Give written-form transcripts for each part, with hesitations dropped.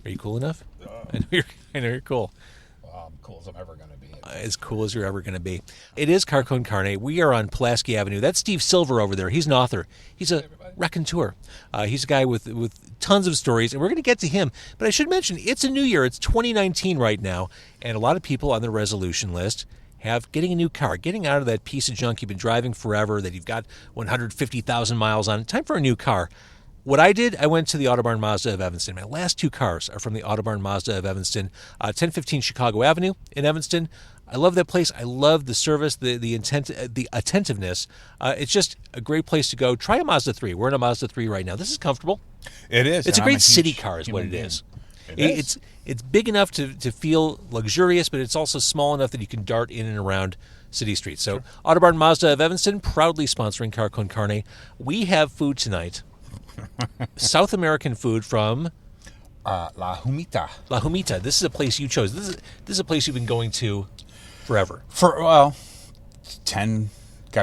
Are you cool enough? I know you're cool. Well, I'm cool as I'm ever going to be. As cool as you're ever going to be. It is Car Con Carne. We are on Pulaski Avenue. That's Steve Silver over there. He's an author. He's a raconteur. He's a guy with tons of stories, and we're going to get to him. But I should mention, it's a new year. It's 2019 right now, and a lot of people on the resolution list have getting a new car, getting out of that piece of junk you've been driving forever, that you've got 150,000 miles on. Time for a new car. What I did, I went to the Autobarn Mazda of Evanston. My last two cars are from the Autobarn Mazda of Evanston, 1015 Chicago Avenue in Evanston. I love that place. I love the service, the intent, the attentiveness. It's just a great place to go. Try a Mazda 3. We're in a Mazda 3 right now. This is comfortable. It is. It's a great city car is what it is. It's big enough to feel luxurious, but it's also small enough that you can dart in and around city streets. So Autobarn Mazda of Evanston, proudly sponsoring Car Con Carne. We have food tonight. South American food from La Humita. La Humita. This is a place you chose. This is a place you've been going to forever. Gotta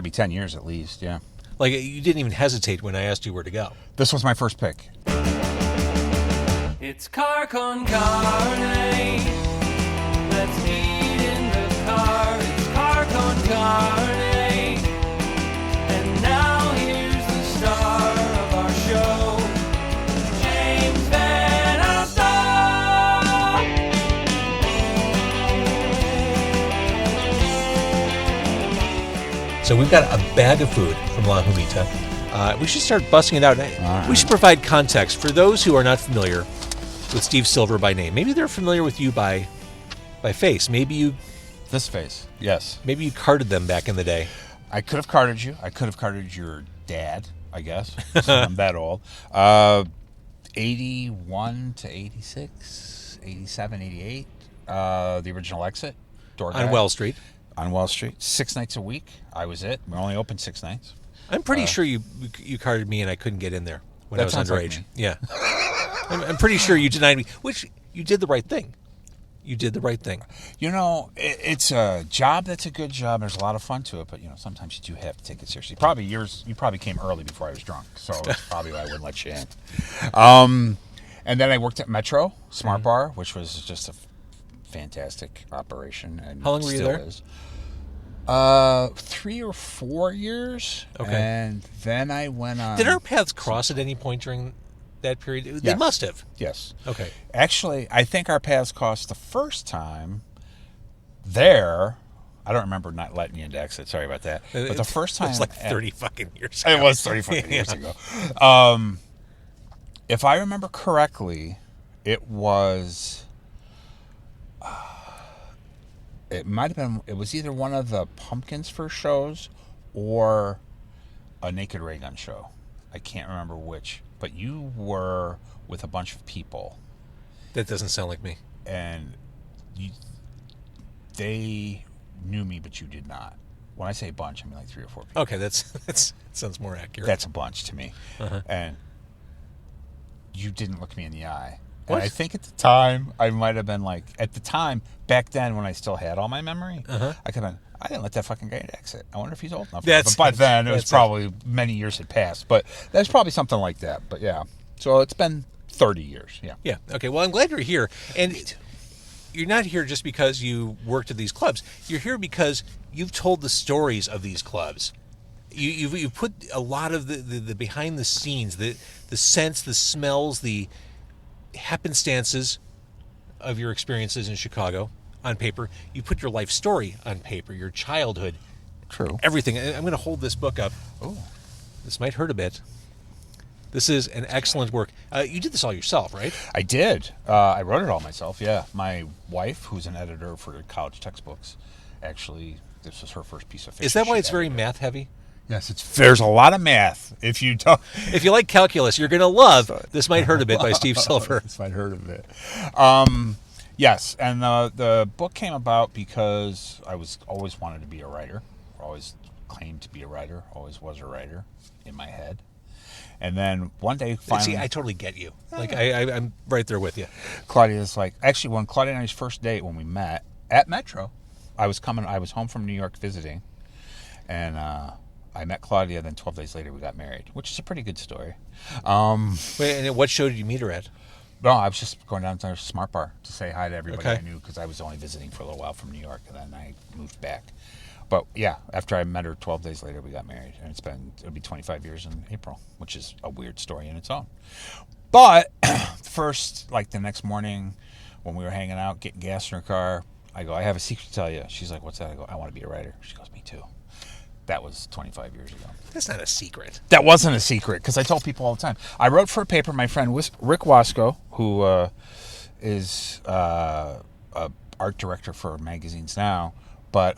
be 10 years at least, yeah. Like, you didn't even hesitate when I asked you where to go. This was my first pick. It's Car Con Carne. Let's eat in the car. It's Car Con Carne. And now here's the star of our show, James Van Alstyne. So we've got a bag of food from La Humita. We should start busting it out. We should provide context for those who are not familiar with Steve Silver by name. Maybe they're familiar with you by face. Maybe you... This face, yes. Maybe you carded them back in the day. I could have carded you. I could have carded your dad, I guess. I'm that old. 81 to 86, 87, 88. The original exit. Door guy. On Wells Street. On Wells Street. 6 nights a week. I was it. We only opened 6 nights. I'm pretty sure you carded me and I couldn't get in there when I was underage. Like yeah. I'm pretty sure you denied me, which you did the right thing. You did the right thing. You know, it's a job that's a good job. There's a lot of fun to it, but, you know, sometimes you do have to take it seriously. You probably came early before I was drunk, so that's probably why I wouldn't let you in. And then I worked at Metro Smart Bar, which was just a fantastic operation. And how long were you there? Is. 3 or 4 years. Okay. And then I went on... Did our paths cross at any point during that period? Yes. They must have. Yes. Okay. Actually, I think our paths crossed the first time there. I don't remember not letting you into exit. Sorry about that. But the first time... It was like 30 fucking years ago. It was 30 fucking years ago. If I remember correctly, it was... It might have been... It was either one of the Pumpkins' first shows or a Naked Raygun show. I can't remember which. But you were with a bunch of people. That doesn't sound like me. And they knew me, but you did not. When I say bunch, I mean like 3 or 4 people. Okay, that sounds more accurate. That's a bunch to me. Uh-huh. And you didn't look me in the eye. What? And I think at the time, I might have been like, at the time, back then when I still had all my memory, I could have been, I didn't let that fucking guy exit. I wonder if he's old enough. But by then, it was probably many years had passed. But that's probably something like that. But yeah. So it's been 30 years. Yeah. Yeah. Okay. Well, I'm glad you're here. And you're not here just because you worked at these clubs. You're here because you've told the stories of these clubs. You've put a lot of the behind the scenes, the scents, the smells, the happenstances of your experiences in Chicago on paper. You put your life story on paper, your childhood. True. Everything. I'm going to hold this book up. Oh, this might hurt a bit. This is an excellent work. You did this all yourself, right? I did. I wrote it all myself, yeah. My wife, who's an editor for college textbooks, actually, this was her first piece of fiction. Is that why it's very math heavy? Yes, there's a lot of math. If you like calculus, you're going to love This Might Hurt a Bit by Steve Silver. This Might Hurt a Bit. Yes, and the book came about because I always wanted to be a writer. Always claimed to be a writer. Always was a writer in my head. And then one day, finally... See, I totally get you. Like, I'm right there with you. Claudia's like... Actually, when Claudia and I's first date, when we met at Metro, I was home from New York visiting, and I met Claudia, then 12 days later we got married, which is a pretty good story. Wait, and what show did you meet her at? No, I was just going down to a Smart Bar to say hi to everybody Okay. I knew because I was only visiting for a little while from New York, and then I moved back. But yeah, after I met her 12 days later, we got married, and it'll be 25 years in April, which is a weird story in its own. But first, like the next morning when we were hanging out, getting gas in her car, I go, I have a secret to tell you. She's like, what's that? I go, I want to be a writer. She goes, me too. That was 25 years ago. That's not a secret. That wasn't a secret because I tell people all the time. I wrote for a paper. My friend Rick Wasco, who is a art director for magazines now, but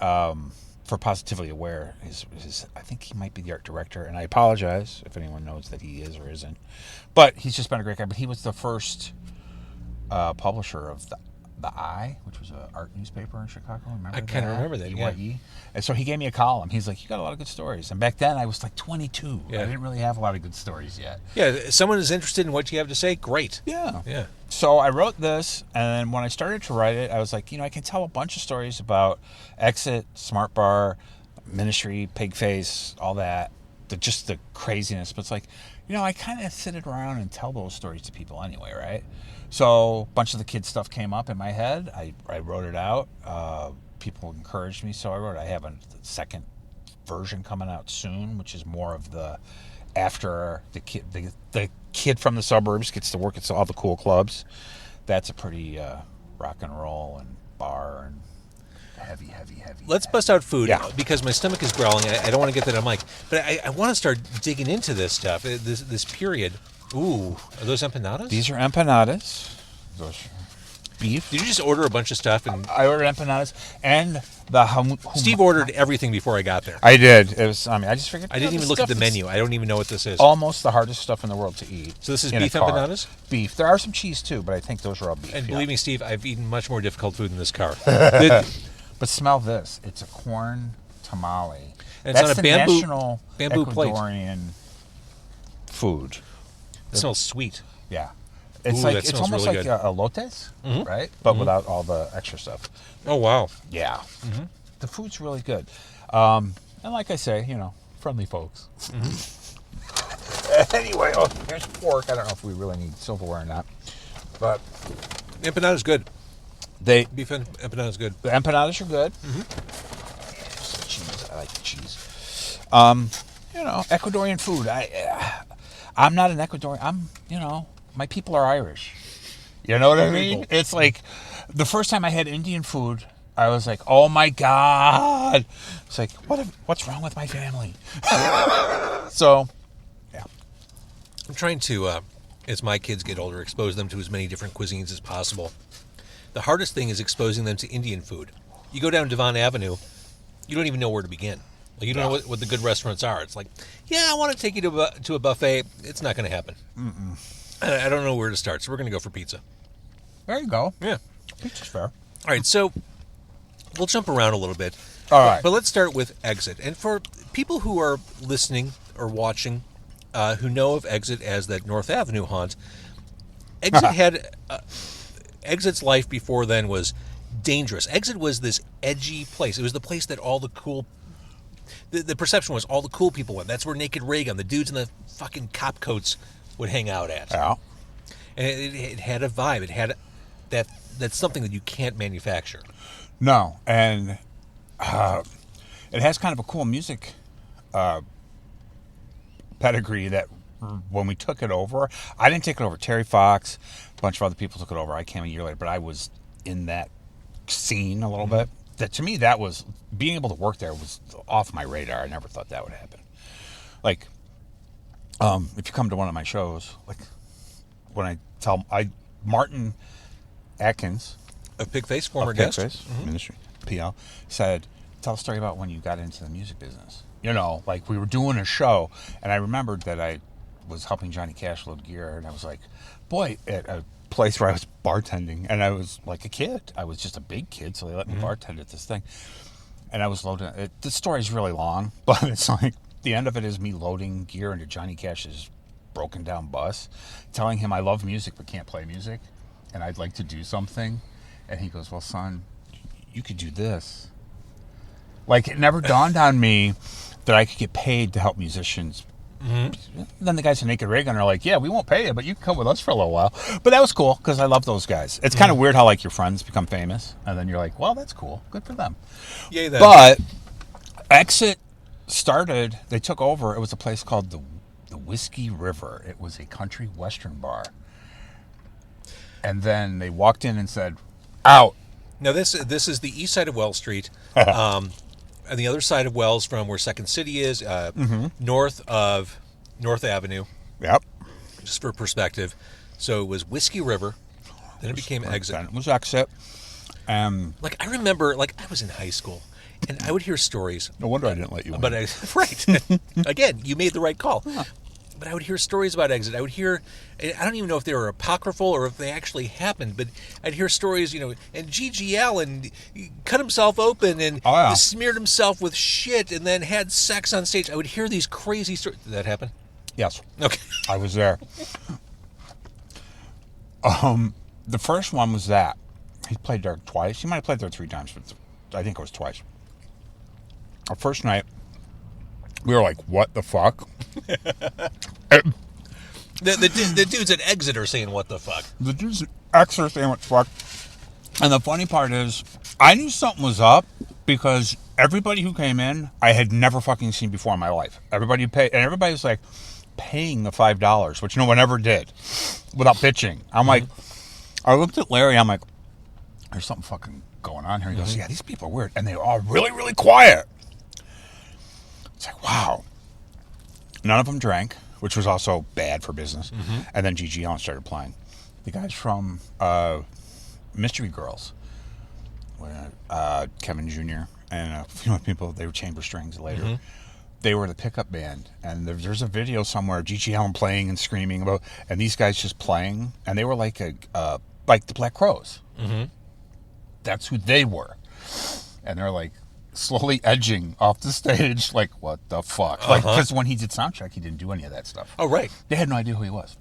for Positively Aware, I think he might be the art director. And I apologize if anyone knows that he is or isn't. But he's just been a great guy. But he was the first publisher of the Eye, which was an art newspaper in Chicago. Remember I kind of remember that. Yeah. EYE? And so he gave me a column. He's like, you got a lot of good stories. And back then I was like 22. Yeah. I didn't really have a lot of good stories yet. Yeah, if someone is interested in what you have to say, great. Yeah. Yeah. So I wrote this, and then when I started to write it, I was like, I can tell a bunch of stories about Exit, Smart Bar, Ministry, Pigface, all that. Just the craziness. But it's like, I kind of sit around and tell those stories to people anyway, right? So a bunch of the kids' stuff came up in my head. I wrote it out. People encouraged me, so I wrote it. I have a second version coming out soon, which is more of the after the kid from the suburbs gets to work at all the cool clubs. That's a pretty rock and roll and bar and heavy. Let's bust out food Yeah. because my stomach is growling. I don't want to get that on mic, but I want to start digging into this stuff. This period. Ooh, are those empanadas? These are empanadas. Those are beef. Did you just order a bunch of stuff? And I ordered empanadas and the Steve ordered everything before I got there. I did. It was. I just figured. I didn't even look at the menu. I don't even know what this is. Almost the hardest stuff in the world to eat. So this is in a beef car. empanadas? Beef. There are some cheese too, but I think those are all beef. And yeah. believe me, Steve, I've eaten much more difficult food in this car. But smell this. It's a corn tamale. And it's That's on a the bamboo- national bamboo plate. Ecuadorian food. It smells sweet. Yeah. It's Ooh, like that it's smells almost really like good. elotes, right? But without all the extra stuff. Oh, wow. Yeah. The food's really good. And like I say, friendly folks. Anyway, here's pork. I don't know if we really need silverware or not. But The empanada's good. Beef empanada's good. the empanadas are good. Just the cheese. I like the cheese. Ecuadorian food. I'm not an Ecuadorian. My people are Irish. You know what I mean? It's like the first time I had Indian food, I was like, oh my God. It's like, what's wrong with my family? So, yeah. I'm trying to, as my kids get older, expose them to as many different cuisines as possible. The hardest thing is exposing them to Indian food. You go down Devon Avenue, you don't even know where to begin. Like, you don't know what the good restaurants are. It's like, I want to take you to a buffet. It's not going to happen. I don't know where to start, so we're going to go for pizza. There you go. Yeah. Pizza's fair. All right, so we'll jump around a little bit. All right. But let's start with Exit. And for people who are listening or watching who know of Exit as that North Avenue haunt, Exit had... Exit's life before then was dangerous. Exit was this edgy place. It was the place that all the cool... The perception was all the cool people went. That's where Naked Raygun, the dudes in the fucking cop coats, would hang out at. Yeah. And it had a vibe. It had that's something that you can't manufacture. No, and it has kind of a cool music pedigree that when we took it over, I didn't take it over. Terry Fox, a bunch of other people took it over. I came a year later, but I was in that scene a little bit. That to me, that was being able to work there was off my radar. I never thought that would happen. Like, if you come to one of my shows, like when Martin Atkins Of Pigface, former of guest. Pigface, Ministry, PL, said, tell a story about when you got into the music business. Like we were doing a show, and I remembered that I was helping Johnny Cash load gear, and I was like, boy, at a place where I was bartending, and I was like a kid. I was just a big kid, so they let me bartend at this thing. And I was loading it. The story's really long, but it's like the end of it is me loading gear into Johnny Cash's broken down bus, telling him I love music but can't play music, and I'd like to do something. And he goes, well, son, you could do this. Like, it never dawned on me that I could get paid to help musicians Then the guys in Naked Raygun are like, yeah, we won't pay you, but you can come with us for a little while. But that was cool because I love those guys. It's kind of weird how like your friends become famous, and then you're like, well, that's cool, good for them. Yay, then. But Exit started. They took over. It was a place called the Whiskey River. It was a country western bar. And then they walked in and said, out. Now, this is the east side of Wells Street, and the other side of Wells from where Second City is, north of North Avenue, Yep. just for perspective. So it was Whiskey River, then it became Exit. Then it was Exit. Like, I remember, like, I was in high school, and I would hear stories. No wonder I didn't let you in. But right. Again, you made the right call. But I would hear stories about Exit. I would hear, I don't even know if they were apocryphal or if they actually happened, but I'd hear stories, and GG Allin cut himself open and smeared himself with shit and then had sex on stage. I would hear these crazy stories. Did that happen? Yes. Okay. I was there. The first one was that. He played there twice. He might have played there 3 times, but I think it was twice. Our first night, we were like, what the fuck? The dudes at Exit are saying, what the fuck? The dudes at Exit are saying, what the fuck? And the funny part is, I knew something was up because everybody who came in, I had never fucking seen before in my life. Everybody paid, and everybody was like paying the $5, which no one ever did, without bitching. I'm like, I looked at Larry, I'm like, there's something fucking going on here. He goes, yeah, these people are weird. And they were all really, really quiet. It's like, wow. None of them drank, which was also bad for business. And then GG Allin started playing. The guys from Mystery Girls, Kevin Jr. and a few other people, they were chamber strings later. They were the pickup band. And there's a video somewhere, GG Allin playing and screaming about, and these guys just playing. And they were like the Black Crowes. That's who they were. And they're like slowly edging off the stage, like, what the fuck? Like, because when he did soundcheck, he didn't do any of that stuff. Oh, right. They had no idea who he was.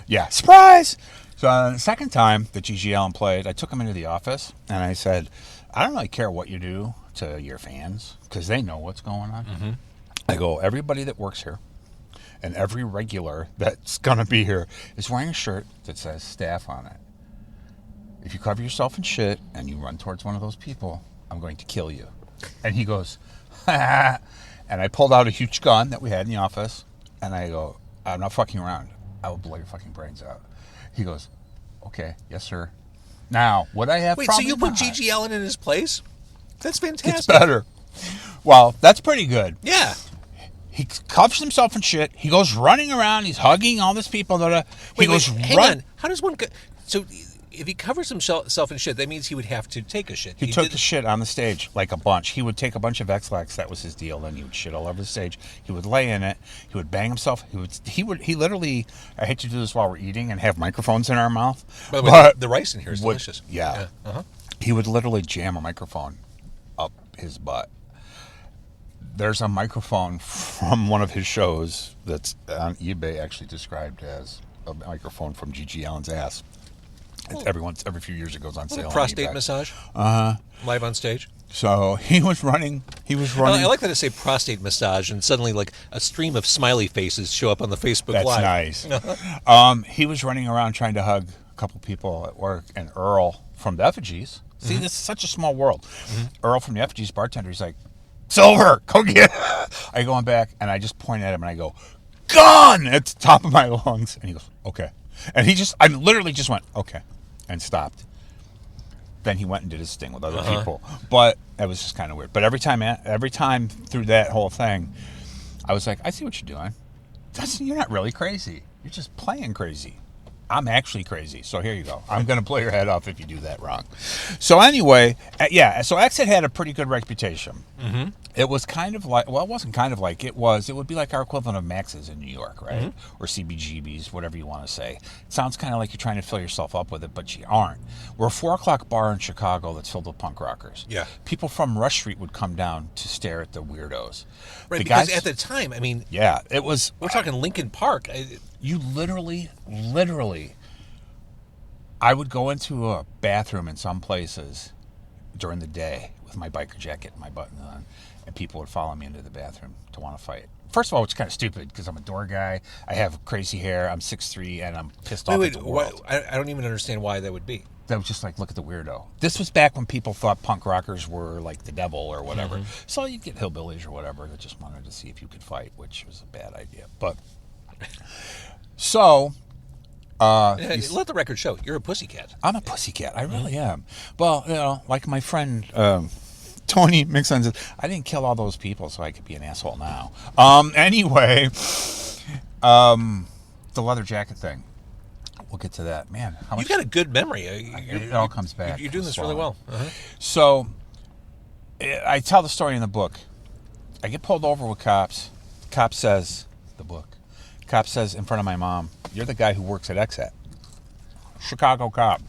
Yeah, surprise! So the second time that GG Allin played, I took him into the office, and I said, I don't really care what you do to your fans, because they know what's going on. I go, everybody that works here, and every regular that's going to be here is wearing a shirt that says staff on it. If you cover yourself in shit and you run towards one of those people, I'm going to kill you. And he goes, and I pulled out a huge gun that we had in the office, and I go, I'm not fucking around. I will blow your fucking brains out. He goes, okay, yes, sir. Now, would I have Wait, so you put GG Allin in his place? That's fantastic. It's better. Well, that's pretty good. Yeah. He covers himself in shit. He goes running around. He's hugging all these people. Hang on. How does one go? So if he covers himself in shit, that means he would have to take a shit. He took the shit on the stage, like a bunch. He would take a bunch of X-Lax. That was his deal. Then he would shit all over the stage. He would lay in it. He would bang himself. He literally, I hate to do this while we're eating and have microphones in our mouth. But the rice in here is delicious. Yeah. He would literally jam a microphone up his butt. There's a microphone from one of his shows that's on eBay actually described as a microphone from GG Allin's ass. Every few years it goes on sale. Prostate massage. Live on stage. So he was running. I like that I say prostate massage, and suddenly like a stream of smiley faces show up on the Facebook That's Live. Nice. He was running around trying to hug a couple people at work, and Earl from the Effigies. See, this is such a small world. Earl from the Effigies, bartender, he's like, Silver, go get it. I go on back, and I just point at him, and I go, gun at the top of my lungs. And he goes, okay. And I literally just went, okay, and stopped. Then he went and did his thing with other people. But it was just kind of weird. But every time through that whole thing, I was like, I see what you're doing. You're not really crazy. You're just playing crazy. I'm actually crazy. So here you go. I'm going to blow your head off if you do that wrong. So anyway, so Exit had a pretty good reputation. It was kind of like, well, it wasn't kind of like, it would be like our equivalent of Max's in New York, right? Or CBGB's, whatever you want to say. It sounds kind of like you're trying to fill yourself up with it, but you aren't. We're a 4 o'clock bar in Chicago that's filled with punk rockers. Yeah. People from Rush Street would come down to stare at the weirdos. Right, because at the time, I mean... Yeah, it was... We're talking Lincoln Park. You literally... I would go into a bathroom in some places during the day with my biker jacket and my buttons on, and people would follow me into the bathroom to want to fight. First of all, it's kind of stupid because I'm a door guy. I have crazy hair. I'm 6'3", and I'm pissed off at the world. I don't even understand why that would be. That was just like, look at the weirdo. This was back when people thought punk rockers were like the devil or whatever. Mm-hmm. So you'd get hillbillies or whatever that just wanted to see if you could fight, which was a bad idea. But so... let the record show you're a pussycat. I'm a pussycat. I really am. Well, you know, like my friend Tony Mixon says, I didn't kill all those people so I could be an asshole now. Anyway, the leather jacket thing. We'll get to that. Man, how much... You've got a good memory. It all comes back. You're doing this really well. Uh-huh. So, I tell the story in the book. I get pulled over with cops. Cop says, Cop says in front of my mom, you're the guy who works at XAT. Chicago cop.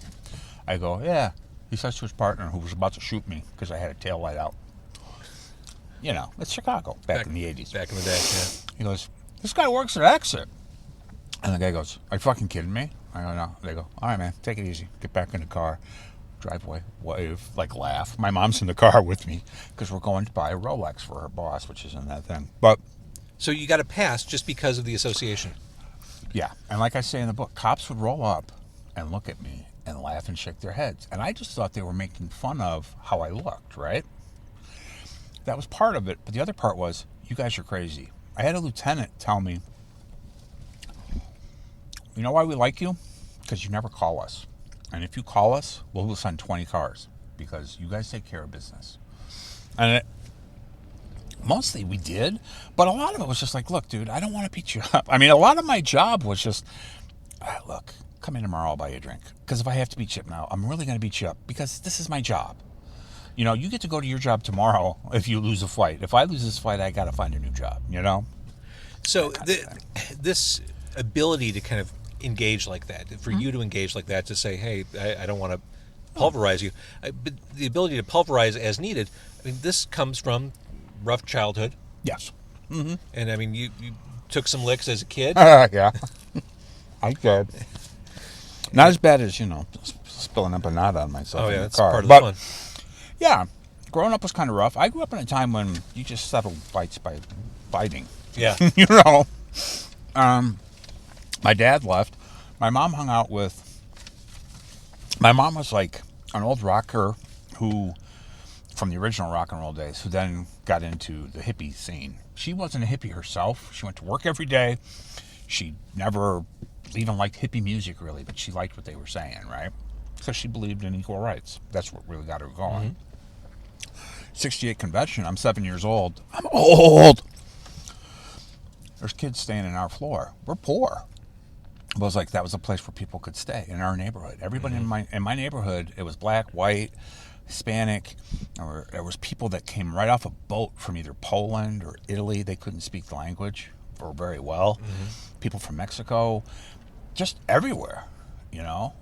I go, yeah. He says to his partner who was about to shoot me because I had a tail light out. You know, it's Chicago back in the 80s. Back in the day, yeah. He goes, this guy works at XAT. And the guy goes, are you fucking kidding me? I go, no. They go, all right, man, take it easy. Get back in the car. Drive away, wave, like laugh. My mom's in the car with me because we're going to buy a Rolex for her boss, which is in that thing. But so you got a pass just because of the association. Yeah, and like I say in the book, cops would roll up and look at me and laugh and shake their heads. And I just thought they were making fun of how I looked, right? That was part of it. But the other part was, you guys are crazy. I had a lieutenant tell me, you know why we like you? Because you never call us. And if you call us, we'll send 20 cars because you guys take care of business. And mostly we did, but a lot of it was just like, look, dude, I don't want to beat you up. I mean, a lot of my job was just, look, come in tomorrow, I'll buy you a drink. Because if I have to beat you up now, I'm really going to beat you up because this is my job. You know, you get to go to your job tomorrow if you lose a fight. If I lose this fight, I got to find a new job, you know? So this ability to kind of engage like that, for you to engage like that, to say, hey, I don't want to pulverize you, but the ability to pulverize as needed, I mean, this comes from rough childhood. Yes. Mm-hmm. And I mean, you took some licks as a kid. Yeah. I did. Not as bad as, you know, spilling empanada on myself in the that's car. Part of the fun. Yeah, growing up was kind of rough. I grew up in a time when you just settled fights by fighting. Yeah. You know? My dad left. My mom hung out with... My mom was like an old rocker who... from the original rock and roll days, who then got into the hippie scene. She wasn't a hippie herself. She went to work every day. She never even liked hippie music, really, but she liked what they were saying, right? Because she believed in equal rights. That's what really got her going. Mm-hmm. 68 convention, I'm 7 years old. I'm old! There's kids staying in our floor. We're poor. It was like that was a place where people could stay in our neighborhood. Everybody in my neighborhood, it was black, white, Hispanic, or there was people that came right off a boat from either Poland or Italy. They couldn't speak the language or very well. Mm-hmm. People from Mexico, just everywhere, you know.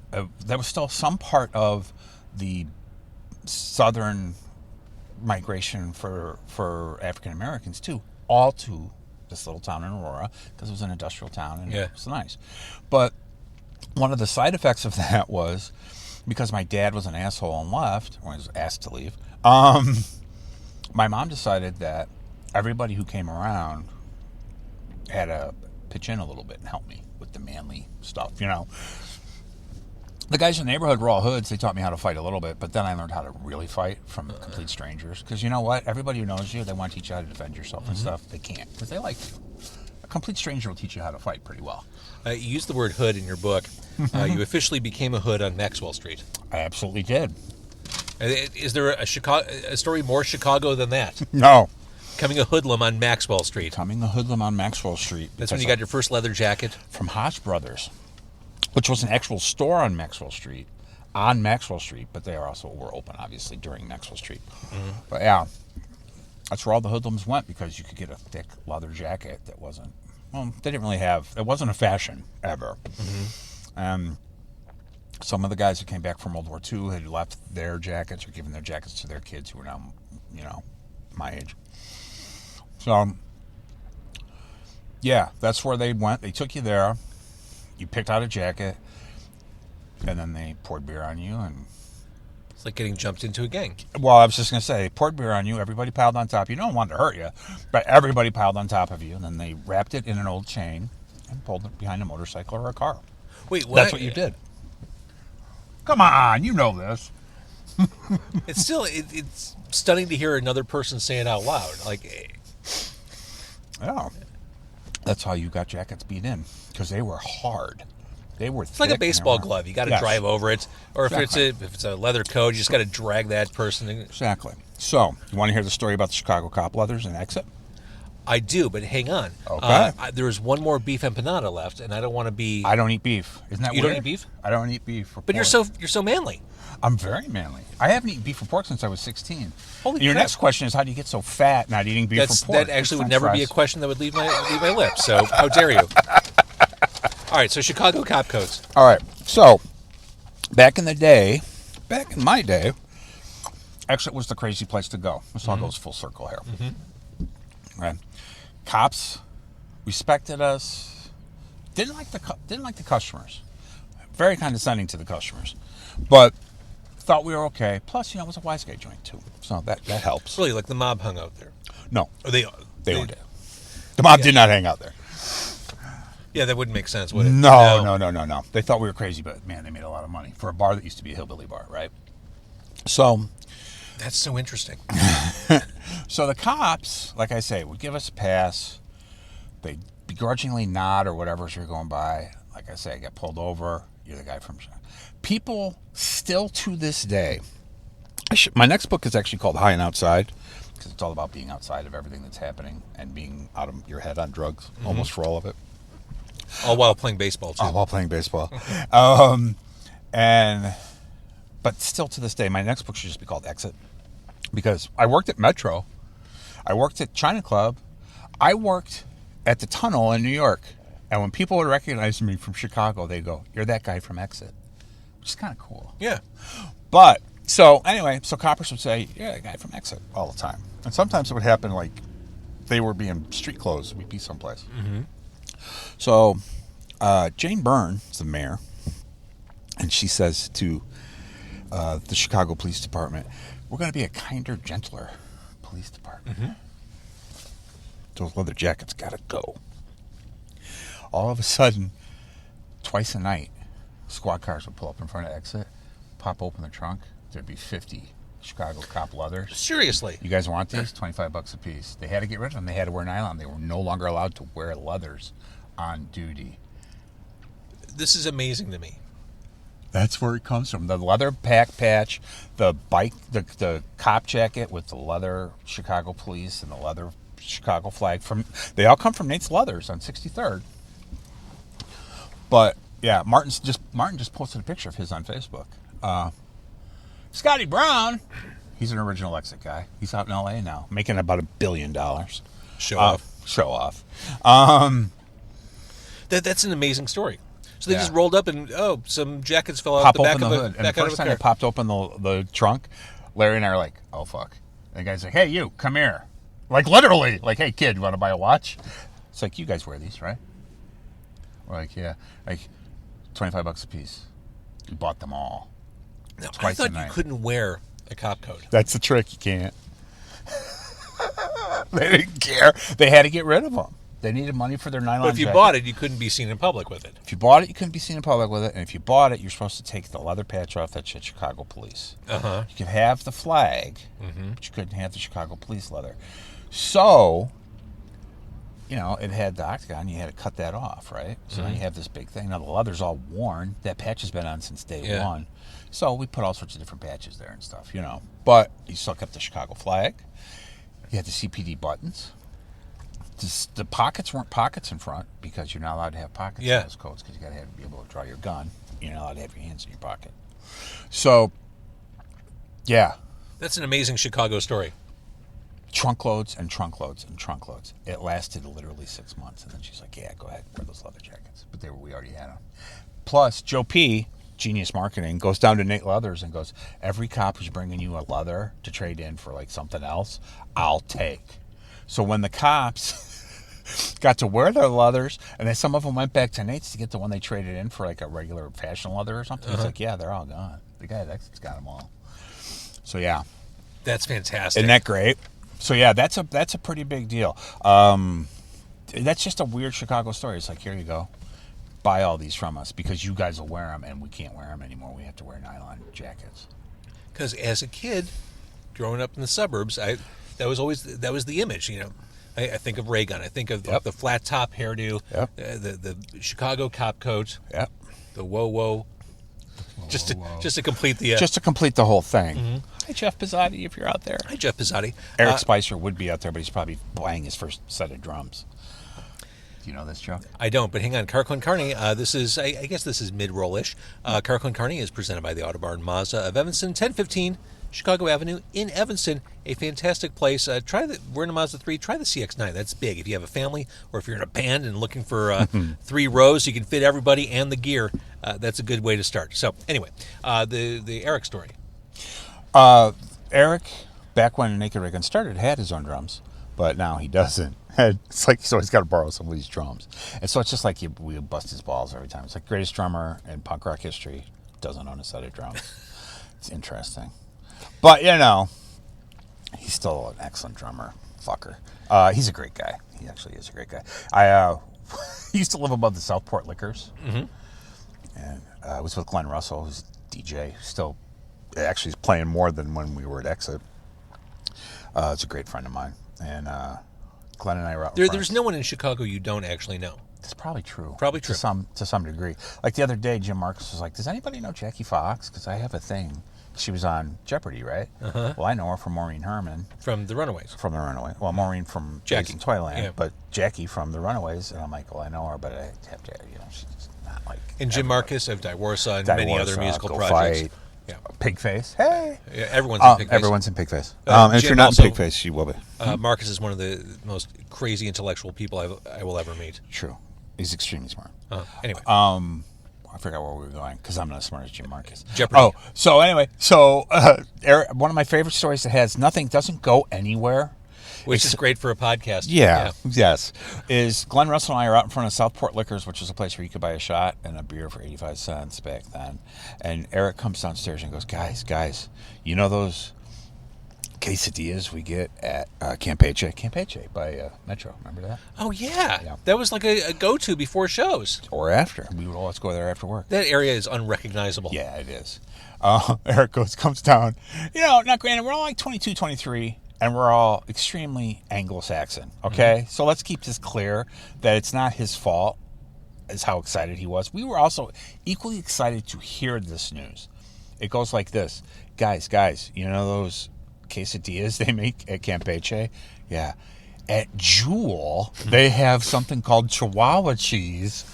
There was still some part of the southern migration for African Americans too, all to this little town in Aurora because it was an industrial town and it was nice. But one of the side effects of that was, because my dad was an asshole and left, or he was asked to leave, my mom decided that everybody who came around had to pitch in a little bit and help me with the manly stuff, you know. The guys in the neighborhood were all hoods. They taught me how to fight a little bit, but then I learned how to really fight from complete strangers. Because you know what? Everybody who knows you, they want to teach you how to defend yourself and stuff. They can't, because they like you. A complete stranger will teach you how to fight pretty well. You used the word hood in your book. You officially became a hood on Maxwell Street. I absolutely did. Is there a story more Chicago than that? No. Becoming a hoodlum on Maxwell Street. Becoming a hoodlum on Maxwell Street. That's when you got your first leather jacket? From Hodge Brothers, which was an actual store on Maxwell Street. But they also were open, obviously, during Maxwell Street. Mm-hmm. But yeah, that's where all the hoodlums went, because you could get a thick leather jacket that wasn't, well, they didn't really have, it wasn't a fashion ever. Mm-hmm. Some of the guys who came back from World War II had left their jackets or given their jackets to their kids who were now, you know, my age. So, yeah, that's where they went. They took you there. You picked out a jacket, and then they poured beer on you and It's like getting jumped into a gang. Well, I was just going to say, they poured beer on you. Everybody piled on top. You don't want to hurt you, but everybody piled on top of you. And then they wrapped it in an old chain and pulled it behind a motorcycle or a car. Wait, what? That's what you did. Come on, you know this. It's still it's stunning to hear another person say it out loud. Like, Yeah. That's how you got jackets beat in, because they were hard. They were it's like a baseball glove. You got to drive over it, or if it's a leather coat, you just got to drag that person. Exactly. So, you want to hear the story about the Chicago cop leathers and exit? I do, but hang on. Okay. There's one more beef empanada left, and I don't want to be. I don't eat beef. Isn't that You weird? don't eat beef? I don't eat beef. But you're so manly. I'm very manly. I haven't eaten beef or pork since I was 16. Holy Your crap. next question is, how do you get so fat not eating beef or pork? That actually would French never be a fries. question that would leave my lips. So how dare you? All right, so Chicago cop codes. All right. So, back in my day, exit was the crazy place to go. This all goes full circle here. Right. Cops respected us. Didn't like the customers. Very condescending to the customers, but thought we were okay. Plus, it was a wise guy joint too, so that helps. Really, like the mob hung out there. No, Or they owned it. The mob did not hang out there. Yeah, that wouldn't make sense, would it? No. They thought we were crazy, but man, they made a lot of money for a bar that used to be a hillbilly bar, right? So, That's so interesting. so the cops, like I say, would give us a pass. They'd begrudgingly nod or whatever as you're going by. Like I say, I get pulled over. You're the guy from... People still to this day... My next book is actually called High and Outside, because it's all about being outside of everything that's happening and being out of your head on drugs, almost for all of it. All while playing baseball, too. Oh, while playing baseball. But still to this day, my next book should just be called Exit, because I worked at Metro. I worked at China Club. I worked at the Tunnel in New York. And when people would recognize me from Chicago, they'd go, "You're that guy from Exit," which is kind of cool. Yeah. But, so coppers would say, "You're that guy from Exit," all the time. And sometimes it would happen like they were being street clothes. We'd be someplace. So, Jane Byrne is the mayor, and she says to the Chicago Police Department, "We're going to be a kinder, gentler police department. Those leather jackets got to go." All of a sudden, twice a night, squad cars would pull up in front of Exit, pop open the trunk. There'd be 50 Chicago cop leathers. Seriously. "You guys want these? $25 a piece." They had to get rid of them. They had to wear nylon. They were no longer allowed to wear leathers on duty. This is amazing to me. That's where it comes from. The leather pack patch, the bike, the cop jacket with the leather Chicago police and the leather Chicago flag. They all come from Nate's Leathers on 63rd. But yeah, Martin just posted a picture of his on Facebook. Scotty Brown, he's an original Exit guy. He's out in LA now, making about $1 billion. Show off. That's an amazing story. So they just rolled up and some jackets fell out the back of the hood. And the first time they popped open the trunk, Larry and I are like, "Oh fuck!" And the guy's like, "Hey, you, come here!" Like literally, like, "Hey kid, you want to buy a watch?" It's like, "You guys wear these, right?" We're like, "Yeah." Like, $25 a piece. We bought them all. Now, I Twice a thought you night. couldn't wear a cop coat. That's the trick. You can't. They didn't care. They had to get rid of them. They needed money for their nylon But if you jacket. bought it, you couldn't be seen in public with it. If you bought it, you couldn't be seen in public with it. And if you bought it, you're supposed to take the leather patch off that shit Chicago Police. Uh-huh. You could have the flag, but you couldn't have the Chicago Police leather. So, it had the octagon. You had to cut that off, right? So then you have this big thing. Now, the leather's all worn. That patch has been on since day one. So we put all sorts of different patches there and stuff, But you still kept the Chicago flag. You had the CPD buttons. The pockets weren't pockets in front, because you're not allowed to have pockets in those coats, because you got to be able to draw your gun. You're not allowed to have your hands in your pocket. So, yeah. That's an amazing Chicago story. Trunk loads and trunk loads and trunk loads. It lasted literally 6 months, and then she's like, "Yeah, go ahead, wear those leather jackets." But we already had them. Plus, Joe P., genius marketing, goes down to Nate Leathers and goes, "Every cop who's bringing you a leather to trade in for like something else, I'll take." So when the cops got to wear their leathers, and then some of them went back to Nate's to get the one they traded in for like a regular fashion leather or something, he's like, "Yeah, they're all gone. The guy at Exit's got them all." So yeah, That's fantastic. isn't that great? So yeah, that's a pretty big deal. That's just a weird Chicago story. It's like, here you go, buy all these from us because you guys will wear them, and we can't wear them anymore. We have to wear nylon jackets. Because as a kid, growing up in the suburbs, that was the image. You know, I think of Raygun. I think of the flat top hairdo, the Chicago cop coat, the whoa. Just to complete the whole thing. Mm-hmm. Hi, Jeff Pizzotti, if you're out there. Hi, Jeff Pizzotti. Eric Spicer would be out there, but he's probably buying his first set of drums. Do you know this, Joe? I don't, but hang on. Car Con Carne, this is, I guess this is mid-roll-ish. Car Con Carne is presented by the Autobarn Mazda of Evanston, 1015 Chicago Avenue in Evanston. A fantastic place. We're in a Mazda 3. Try the CX-9. That's big. If you have a family or if you're in a band and looking for 3 rows, you can fit everybody and the gear. That's a good way to start. So, anyway, the Eric story. Eric, back when Naked Raygun started, had his own drums, but now he doesn't. It's like he's always got to borrow some of these drums. And so it's just like we bust his balls every time. It's like greatest drummer in punk rock history doesn't own a set of drums. It's interesting. But, you know, he's still an excellent drummer. Fucker. He's a great guy. He actually is a great guy. I used to live above the Southport Liquors. Mm-hmm. And I was with Glenn Russell, who's a DJ, still actually is playing more than when we were at Exit. It's a great friend of mine. And Glenn and I were out There's no one in Chicago you don't actually know. That's probably true. Probably true. To some degree. Like the other day, Jim Marcus was like, does anybody know Jackie Fox? Because I have a thing. She was on Jeopardy, right? Uh-huh. Well, I know her from Maureen Herman. From The Runaways. From The Runaways. Well, Maureen from Jackie. Toyland, but Jackie from The Runaways. And I'm like, well, I know her, but I have to, she's not like... And Jim Marcus of Divorsa and many other musical projects. Fight, yeah. Pigface. Hey! Yeah, everyone's in Pigface. Everyone's in Pigface. And if you're not in Pigface, you will be. Marcus is one of the most crazy intellectual people I will ever meet. True. He's extremely smart. Anyway. I forgot where we were going because I'm not as smart as Jim Marcus. Jeopardy. Oh, so anyway, Eric, one of my favorite stories that doesn't go anywhere. Which is great for a podcast. Yeah, yes. Is Glenn Russell and I are out in front of Southport Liquors, which is a place where you could buy a shot and a beer for 85 cents back then. And Eric comes downstairs and goes, guys, you know those quesadillas we get at Campeche by Metro. Remember that? Oh, yeah. That was like a go-to before shows. Or after. We would always go there after work. That area is unrecognizable. Yeah, it is. Eric comes down. Not granted, we're all like 22, 23, and we're all extremely Anglo-Saxon, okay? Mm-hmm. So let's keep this clear that it's not his fault is how excited he was. We were also equally excited to hear this news. It goes like this. Guys, you know those quesadillas they make at Campeche? Yeah. At Jewel, they have something called Chihuahua cheese,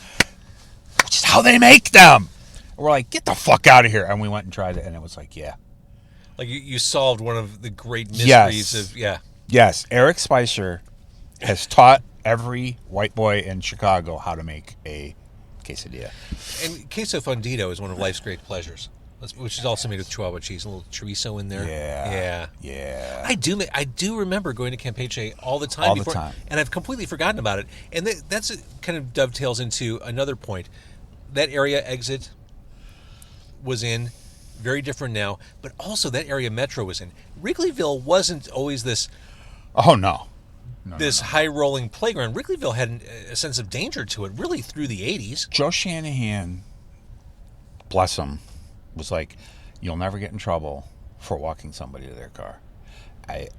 which is how they make them. We're like, get the fuck out of here. And we went and tried it, and it was like, yeah. Like you solved one of the great mysteries of, yeah. Yes. Eric Spicer has taught every white boy in Chicago how to make a quesadilla. And queso fundido is one of life's great pleasures. Which is also made with Chihuahua cheese, a little chorizo in there. Yeah. I do remember going to Campeche all the time. And I've completely forgotten about it. And that's kind of dovetails into another point. That area Exit was in, very different now, but also that area Metro was in. Wrigleyville wasn't always this. Oh no. High-rolling playground. Wrigleyville had a sense of danger to it, really through the 80s. Joe Shanahan, bless him, was like, you'll never get in trouble for walking somebody to their car.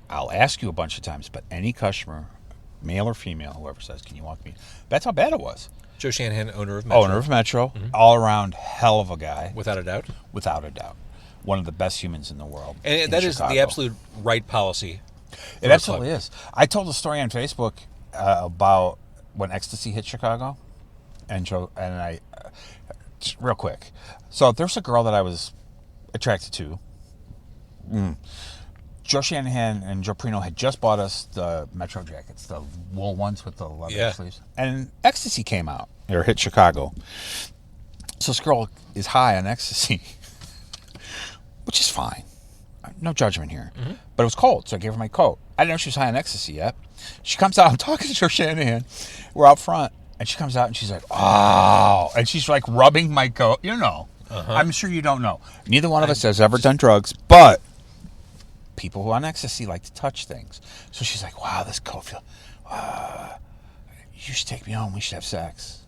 I'll ask you a bunch of times, but any customer, male or female, whoever says, can you walk me? That's how bad it was. Joe Shanahan, owner of Metro. Mm-hmm. All around hell of a guy. Without a doubt. One of the best humans in the world. And that Chicago. Is the absolute right policy. It absolutely is. I told a story on Facebook about when ecstasy hit Chicago, and Joe and I, real quick. So there's a girl that I was attracted to. Joe Shanahan and Joe Prino had just bought us the Metro jackets, the wool ones with the leather sleeves. And ecstasy came out, or hit Chicago. So this girl is high on ecstasy, which is fine. No judgment here. Mm-hmm. But it was cold, so I gave her my coat. I didn't know she was high on ecstasy yet. She comes out, I'm talking to Joe Shanahan. We're out front, and she comes out, and she's like, oh. And she's like rubbing my coat. You know. Uh-huh. I'm sure you don't know. Neither one of us has ever done drugs, but people who on ecstasy like to touch things. So she's like, wow, this coat feels... you should take me home. We should have sex.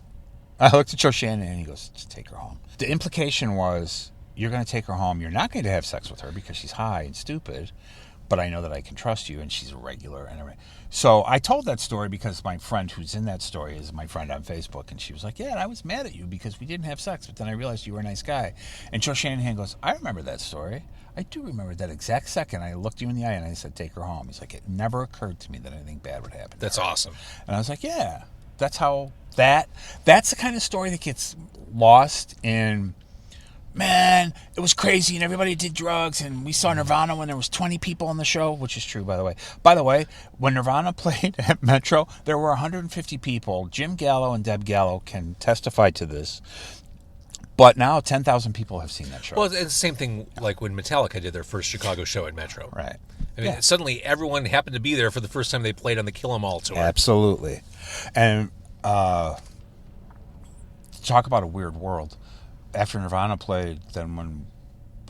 I looked at Joe Shannon and he goes, just take her home. The implication was, you're going to take her home. You're not going to have sex with her because she's high and stupid, but I know that I can trust you and she's a regular and everything. So I told that story because my friend who's in that story is my friend on Facebook, and she was like, yeah, and I was mad at you because we didn't have sex, but then I realized you were a nice guy. And Joe Shanahan goes, I remember that story. I do remember that exact second. I looked you in the eye and I said, take her home. He's like, it never occurred to me that anything bad would happen. That's awesome. And I was like, yeah, that's how that's the kind of story that gets lost in, man, it was crazy and everybody did drugs and we saw Nirvana when there was 20 people on the show, which is true, by the way. By the way, when Nirvana played at Metro, there were 150 people. Jim Gallo and Deb Gallo can testify to this. But now 10,000 people have seen that show. Well, it's the same thing like when Metallica did their first Chicago show at Metro. Right. I mean, suddenly everyone happened to be there for the first time they played on the Kill 'Em All tour. Absolutely. And talk about a weird world. After Nirvana played, then when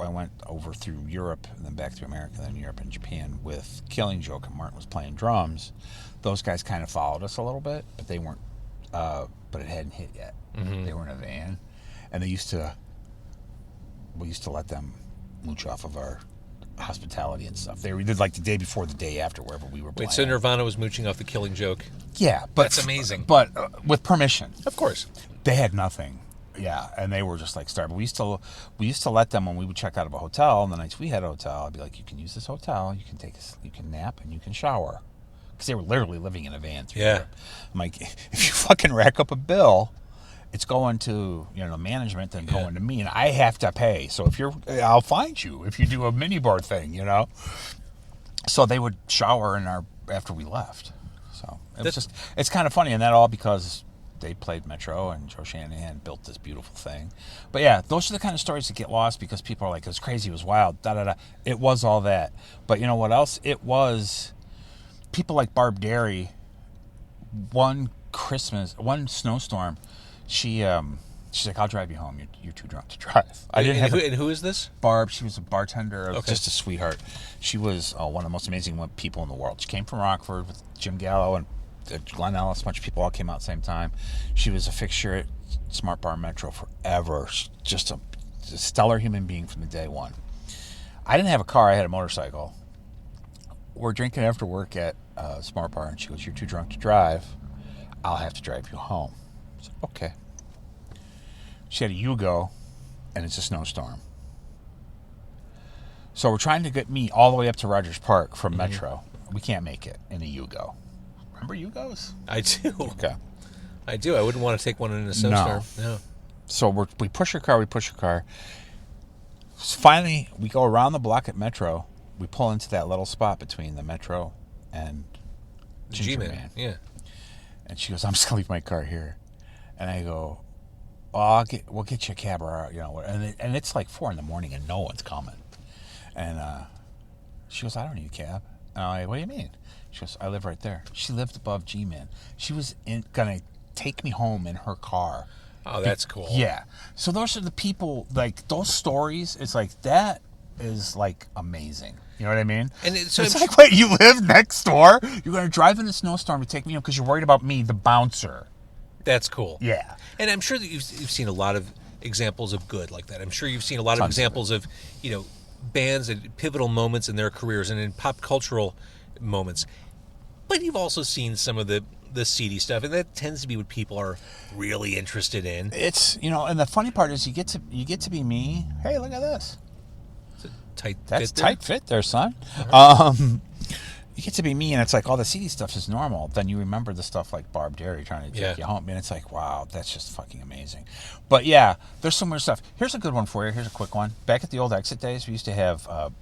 I went over through Europe and then back to America, then Europe and Japan with Killing Joke and Martin was playing drums, those guys kind of followed us a little bit, but they weren't, but it hadn't hit yet. Mm-hmm. They were in a van. And we used to let them mooch off of our hospitality and stuff. They did like the day before, the day after, wherever we were playing. Wait, so Nirvana was mooching off the Killing Joke? Yeah, but that's amazing. But with permission, of course. They had nothing. Yeah, and they were just like starved. We used to let them when we would check out of a hotel. And the nights we had a hotel, I'd be like, you can use this hotel. You can nap and you can shower, because they were literally living in a van through Europe. I'm like, if you fucking rack up a bill, it's going to, management, then going to me, and I have to pay. So I'll find you if you do a mini bar thing, So they would shower after we left. So it's kind of funny, and that all because they played Metro and Joe Shanahan built this beautiful thing. But yeah, those are the kind of stories that get lost because people are like, it was crazy, it was wild, da-da-da. It was all that. But you know what else? It was people like Barb Derry. One snowstorm, she's like, I'll drive you home. You're too drunk to drive. And who is this? Barb. She was a bartender. Just a sweetheart. She was one of the most amazing people in the world. She came from Rockford with Jim Gallo and Glenn Ellis. A bunch of people all came out at the same time. She was a fixture at Smart Bar Metro forever. Just a stellar human being from the day one. I didn't have a car. I had a motorcycle. We're drinking after work at Smart Bar, and she goes, you're too drunk to drive. I'll have to drive you home. I said, okay. She had a Yugo, and it's a snowstorm. So we're trying to get me all the way up to Rogers Park from Metro. We can't make it in a Yugo. Remember Yugos? I do. Okay. I do. I wouldn't want to take one in a snowstorm. No. So we push her car. So finally, we go around the block at Metro. We pull into that little spot between the Metro and G-Man. Yeah. And she goes, I'm just going to leave my car here. And I go, we'll get you a cab or, and it's like 4 a.m. and no one's coming. And she goes, I don't need a cab. And I'm like, what do you mean? She goes, I live right there. She lived above G-Man. She was going to take me home in her car. Oh, that's cool. Yeah. So those are the people, like, those stories, it's like, that is, like, amazing. You know what I mean? And it's like, wait, you live next door? You're going to drive in a snowstorm to take me home because you're worried about me, the bouncer. That's cool. Yeah. And I'm sure that you've seen a lot of examples of good like that. I'm sure you've seen a lot of examples of, bands at pivotal moments in their careers and in pop cultural moments. But you've also seen some of the seedy stuff, and that tends to be what people are really interested in. It's, and the funny part is you get to be me. Hey, look at this. That's tight fit there, son. Uh-huh. You get to be me, and it's like all the seedy stuff is normal. Then you remember the stuff like Barb Derry trying to take you home, and it's like, wow, that's just fucking amazing. But yeah, there's some weird stuff. Here's a good one for you. Here's a quick one. Back at the old Exit days, we used to have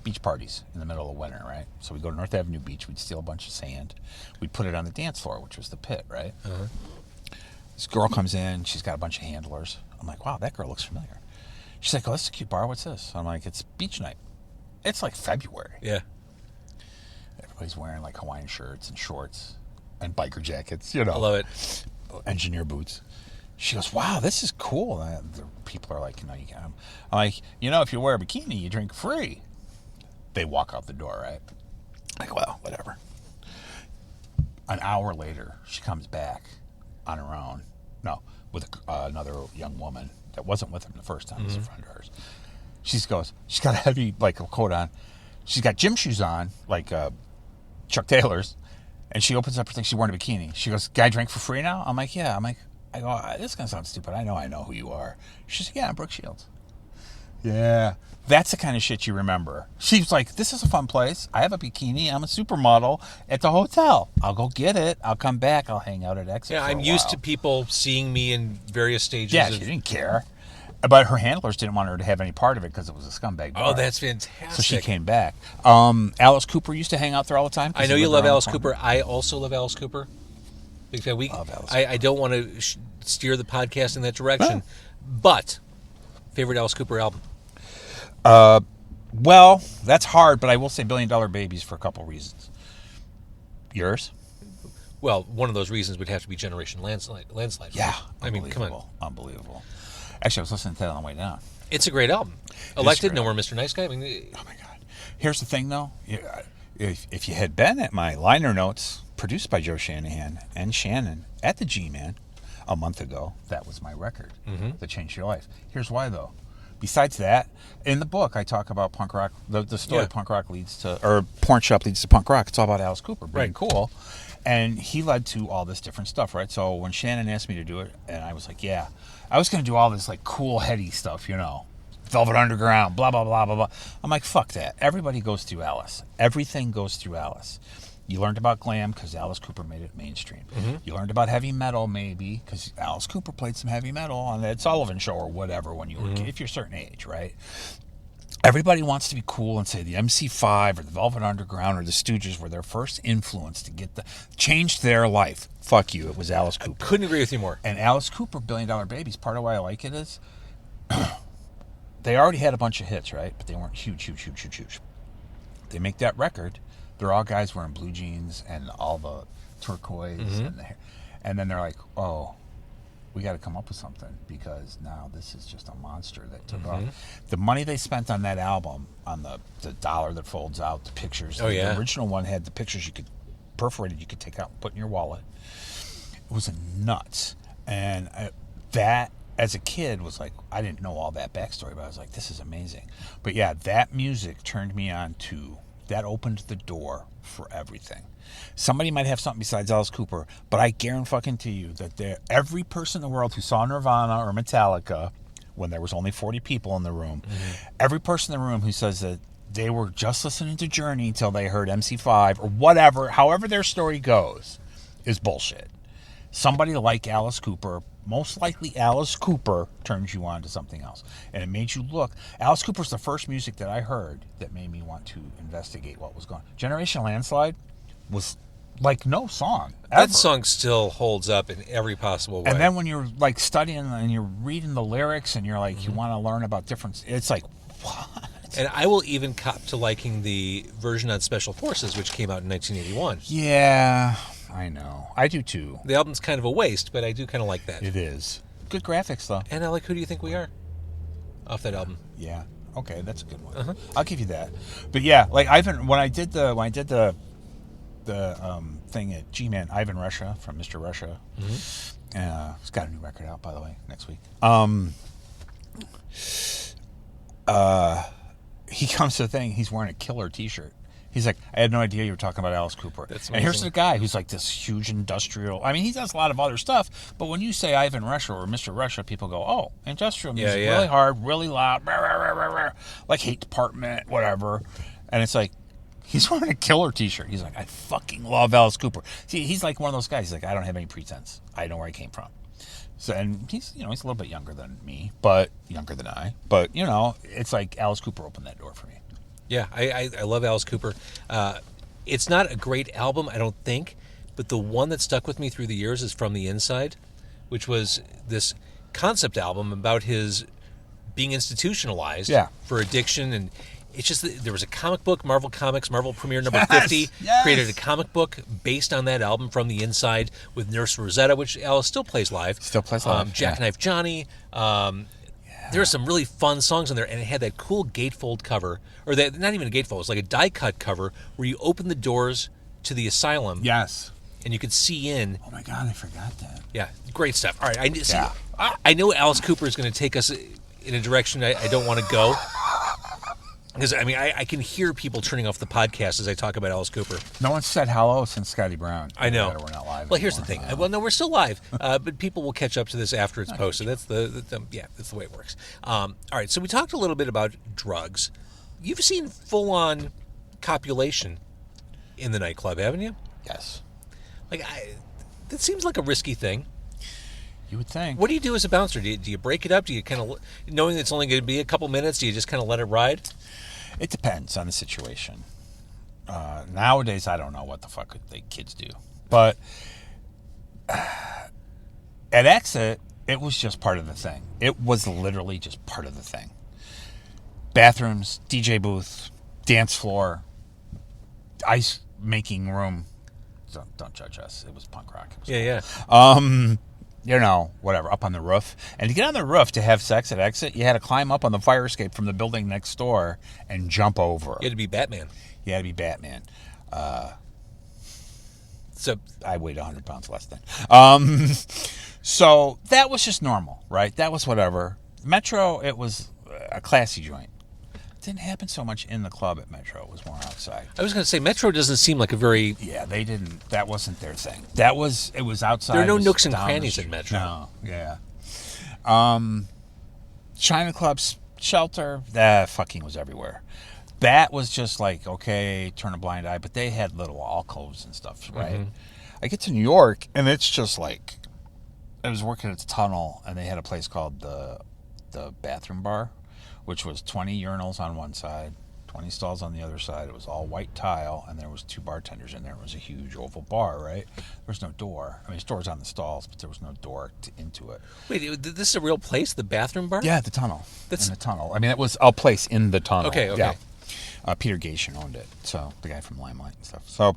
beach parties in the middle of winter, right? So we'd go to North Avenue Beach. We'd steal a bunch of sand. We'd put it on the dance floor, which was the pit, right? Uh-huh. This girl comes in. She's got a bunch of handlers. I'm like, wow, that girl looks familiar. She's like, oh, this is a cute bar. What's this? I'm like, it's beach night. It's like February. Yeah. Everybody's wearing like Hawaiian shirts and shorts and biker jackets, I love it. Engineer boots. She goes, wow, this is cool. And the people are like, you can. I'm like, if you wear a bikini, you drink free. They walk out the door, right? Like, well, whatever. An hour later, she comes back on her own. No, with another young woman that wasn't with him the first time. It's a friend of hers. She's got a heavy, like, a coat on. She's got gym shoes on, like Chuck Taylor's. And she opens up her thing. She's wearing a bikini. She goes, "Guy drink for free now?" I'm like, "Yeah." I go, "This is going to sound stupid. I know who you are." She's like, "Yeah, I'm Brooke Shields." Yeah. That's the kind of shit you remember. She's like, "This is a fun place. I have a bikini. I'm a supermodel at the hotel. I'll go get it. I'll come back. I'll hang out at Exit." Yeah, I'm used to people seeing me in various stages. Yeah, she didn't care. But her handlers didn't want her to have any part of it because it was a scumbag bar. Oh, that's fantastic. So she came back. Alice Cooper used to hang out there all the time. I know you love Alice Cooper. I also love Alice Cooper. Big fan. Love Alice I don't want to steer the podcast in that direction, but favorite Alice Cooper album? Well, that's hard, but I will say $1 Billion Babies for a couple reasons. Yours? Well, one of those reasons would have to be Generation Landslide. Yeah. I mean, come on. Unbelievable. Actually, I was listening to that on the way down. It's a great album. Elected, No More Mr. Nice Guy. I mean, oh, my God. Here's the thing, though. If you had been at my liner notes, produced by Joe Shanahan and Shannon at the G-Man a month ago, that was my record that changed your life. Here's why, though. Besides that, in the book, I talk about punk rock. The story punk rock leads to, or Porn Shop leads to punk rock. It's all about Alice Cooper being cool. And he led to all this different stuff, right? So when Shannon asked me to do it, and I was like, yeah, I was going to do all this like cool, heady stuff, you know, Velvet Underground, blah, blah, blah, blah, blah. I'm like, fuck that. Everybody goes through Alice. Everything goes through Alice. You learned about glam because Alice Cooper made it mainstream. You learned about heavy metal maybe because Alice Cooper played some heavy metal on the Ed Sullivan Show or whatever when you were a kid, if you're a certain age, right? Everybody wants to be cool and say the MC5 or the Velvet Underground or the Stooges were their first influence to get changed their life. Fuck you, it was Alice Cooper. couldn't agree with you more. And Alice Cooper, $1 Billion Babies, part of why I like it is they already had a bunch of hits, right? But they weren't huge. They make that record. They're all guys wearing blue jeans and all the turquoise and the hair. And then they're like, oh, we got to come up with something because now this is just a monster that took off. The money they spent on that album, on the dollar that folds out, the pictures. The original one had the pictures you could perforated, you could take out and put in your wallet. It was nuts. And that, as a kid, was like, I didn't know all that backstory, but I was like, this is amazing. But yeah, that music turned me on to, that opened the door for everything. Somebody might have something besides Alice Cooper, but I guarantee you that every person in the world who saw Nirvana or Metallica when there was only 40 people in the room, every person in the room who says that they were just listening to Journey until they heard MC5 or whatever, however their story goes, is bullshit. Somebody like Alice Cooper, most likely Alice Cooper, turns you on to something else. And it made you look. Alice Cooper's the first music that I heard that made me want to investigate what was going on. Generation Landslide was like no song ever. That song still holds up in every possible way. And then when you're like studying and you're reading the lyrics and you're like, you want to learn about different, it's like, what? And I will even cop to liking the version on Special Forces, which came out in 1981. Yeah, I know. I do too. The album's kind of a waste, but I do kind of like that. It is. Good graphics, though. And I like Who Do You Think We Are off that album. Yeah. Okay, that's a good one. I'll give you that. But yeah, like when I did the thing at G-Man, Ivan Russia from Mr. Russia. He's got a new record out, by the way, next week. He comes to the thing, he's wearing a Killer t-shirt. He's like, I had no idea you were talking about Alice Cooper. That's and here's the guy who's like this huge industrial. I mean, he does a lot of other stuff, but when you say Ivan Russia or Mr. Russia, people go, oh, industrial music, really hard, really loud, rah, rah, rah, rah, rah, like Hate Department, whatever. And it's like, he's wearing a Killer t-shirt. He's like, I fucking love Alice Cooper. See, he's like one of those guys. He's like, I don't have any pretense. I know where I came from. So, and he's a little bit younger than me, but younger than I. But, it's like Alice Cooper opened that door for me. Yeah, I love Alice Cooper. It's not a great album, I don't think, but the one that stuck with me through the years is From the Inside, which was this concept album about his being institutionalized for addiction. And it's just that there was a comic book, Marvel Comics, Marvel Premiere number 50, created a comic book based on that album, From the Inside, with Nurse Rosetta, which Alice still plays live. Still plays live. Jackknife Johnny. There were some really fun songs on there, and it had that cool gatefold cover, or that not even a gatefold, it was like a die-cut cover where you open the doors to the asylum. Yes. And you could see in. Oh my God, I forgot that. Yeah, great stuff. All right, I know Alice Cooper is going to take us in a direction I don't want to go. Because, I mean, I can hear people turning off the podcast as I talk about Alice Cooper. No one said hello since Scotty Brown. I know. We're not live Well, here's the anymore. thing. Well, no, we're still live, but people will catch up to this after it's posted. That's that's the way it works. All right, so we talked a little bit about drugs. You've seen full-on copulation in the nightclub, haven't you? Yes. That seems like a risky thing. You would think. What do you do as a bouncer? Do you break it up? Do you kind of, knowing it's only going to be a couple minutes, do you just kind of let it ride? It depends on the situation. Nowadays, I don't know what the fuck the kids do. But at Exit, it was just part of the thing. It was literally just part of the thing. Bathrooms, DJ booth, dance floor, ice making room. Don't judge us. It was punk rock. It was Yeah. You know, whatever, up on the roof. And to get on the roof to have sex at Exit, you had to climb up on the fire escape from the building next door and jump over. You had to be Batman. You had to be Batman. So I weighed 100 pounds less than. So that was just normal, right? That was whatever. Metro, it was a classy joint. It didn't happen so much in the club at Metro. It was more outside. I was going to say, Metro doesn't seem like a very... Yeah, they didn't. That wasn't their thing. It was outside. There are no It was nooks and down the crannies street. in Metro. No, yeah. China Club's shelter, that fucking was everywhere. That was just like, okay, turn a blind eye, but they had little alcoves and stuff, right? Mm-hmm. I get to New York, and it's just like, I was working at the Tunnel, and they had a place called the Bathroom Bar, which was 20 urinals on one side, 20 stalls on the other side. It was all white tile, and there was 2 bartenders in there. It was a huge oval bar, right? There was no door. I mean, there's doors on the stalls, but there was no door into it. Wait, this is a real place, the Bathroom Bar? Yeah, the Tunnel. That's- in the Tunnel. I mean, it was a place in the Tunnel. Okay. Yeah. Peter Gation owned it, so the guy from Limelight and stuff. So,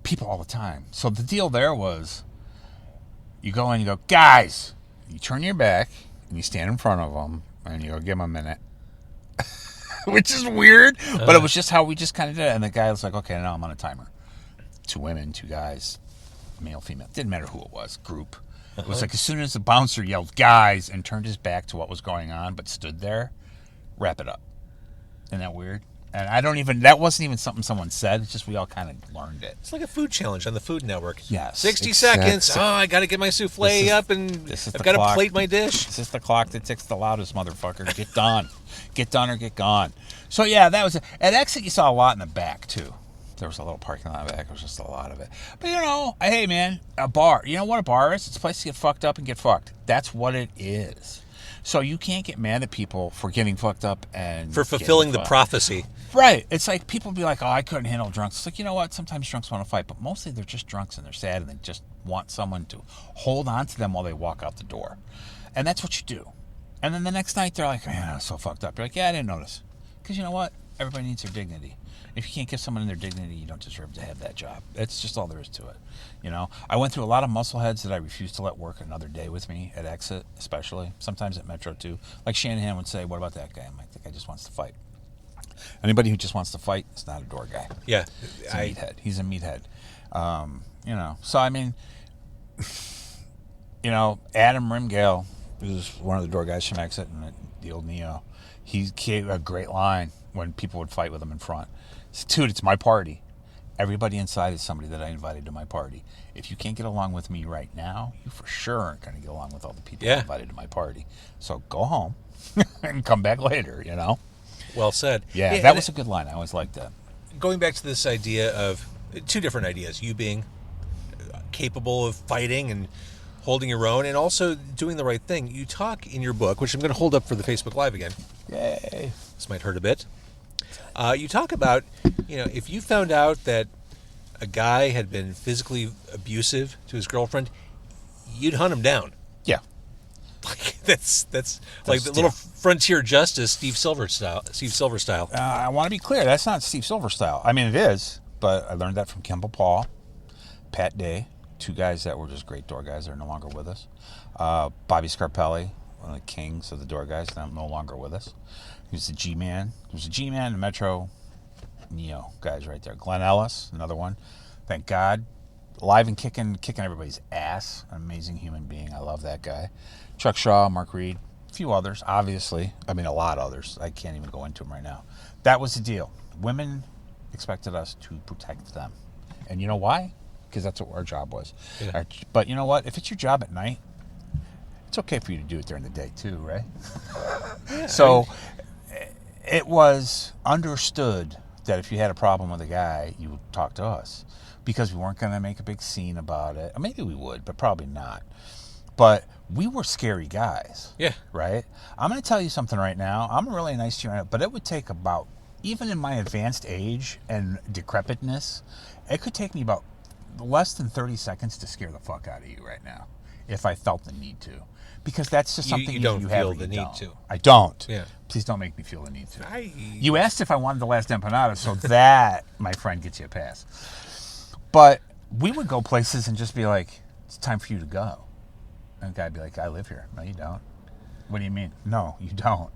people all the time. So the deal there was, you go in, you go, guys, you turn your back, and you stand in front of them, and you go, give them a minute. Which is weird, but it was just how we just kind of did it. And the guy was like, okay, now I'm on a timer. 2 women, 2 guys, male, female. Didn't matter who it was, group. It was like as soon as the bouncer yelled, guys, and turned his back to what was going on, but stood there, wrap it up. Isn't that weird? And that wasn't even something someone said. It's just we all kind of learned it. It's like a food challenge on the Food Network. Yes. 60 exactly. seconds. Oh, I got to get my souffle up, and I've got to plate my dish. This is the clock that ticks the loudest, motherfucker. Get done. Get done or get gone. So, yeah, that was it. At Exit, you saw a lot in the back, too. There was a little parking lot in the back. There was just a lot of it. But, hey, man, a bar. You know what a bar is? It's a place to get fucked up and get fucked. That's what it is. So you can't get mad at people for getting fucked up and... For fulfilling the prophecy. Right. It's like people be like, oh, I couldn't handle drunks. It's like, you know what? Sometimes drunks want to fight, but mostly they're just drunks and they're sad and they just want someone to hold on to them while they walk out the door. And that's what you do. And then the next night they're like, man, I was so fucked up. You're like, yeah, I didn't notice. Because you know what? Everybody needs their dignity. If you can't give someone their dignity, you don't deserve to have that job. It's just all there is to it. I went through a lot of muscleheads that I refused to let work another day with me at Exit, especially. Sometimes at Metro, too. Like Shanahan would say, what about that guy? I'm like, that guy just wants to fight. Anybody who just wants to fight is not a door guy. Yeah. He's a meathead. He's a meathead. So, I mean, Adam Rimgale, who's one of the door guys from Exit and the old Neo, he gave a great line when people would fight with him in front. He said, dude, it's my party. Everybody inside is somebody that I invited to my party. If you can't get along with me right now, you for sure aren't going to get along with all the people I invited to my party. So go home and come back later, Well said. Yeah, that was a good line. I always liked that. Going back to this idea of 2 different ideas, you being capable of fighting and holding your own and also doing the right thing. You talk in your book, which I'm going to hold up for the Facebook Live again. Yay. This might hurt a bit. You talk about, if you found out that a guy had been physically abusive to his girlfriend, you'd hunt him down. Yeah. Like that's like the little frontier justice, Steve Silver style. I want to be clear. That's not Steve Silver style. I mean, it is, but I learned that from Kimball Paul, Pat Day, 2 guys that were just great door guys that are no longer with us. Bobby Scarpelli, one of the kings of the door guys, now no longer with us. He was the G-Man. He was the G-Man, the Metro Neo guys right there. Glenn Ellis, another one. Thank God. Alive and kicking everybody's ass. An amazing human being. I love that guy. Chuck Shaw, Mark Reed, a few others, obviously. I mean, a lot of others. I can't even go into them right now. That was the deal. Women expected us to protect them. And you know why? Because that's what our job was. Yeah. But you know what? If it's your job at night, it's okay for you to do it during the day too, right? Yeah, So it was understood that if you had a problem with a guy, you would talk to us. Because we weren't going to make a big scene about it. Or maybe we would, but probably not. But we were scary guys. Yeah. Right? I'm going to tell you something right now. I'm really nice to you, but it would take about, even in my advanced age and decrepitness, it could take me about less than 30 seconds to scare the fuck out of you right now, if I felt the need to. Because that's just something you don't have feel or the you need don't. to. I don't. Yeah. Please don't make me feel the need to. I You asked if I wanted the last empanada, so that, my friend, gets you a pass. But we would go places and just be like, it's time for you to go. And the guy'd be like, I live here. No, you don't. What do you mean? No, you don't.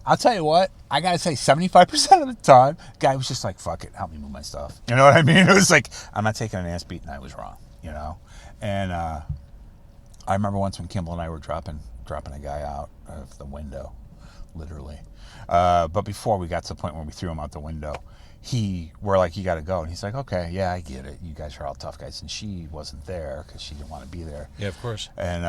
I'll tell you what, I got to say 75% of the time, the guy was just like, fuck it, help me move my stuff. You know what I mean? It was like, I'm not taking an ass beat and I was wrong, you know? And I remember once when Kimball and I were dropping a guy out of the window, literally. But before we got to the point where we threw him out the window, we're like, you got to go. And he's like, okay, yeah, I get it. You guys are all tough guys. And she wasn't there because she didn't want to be there. Yeah, of course. And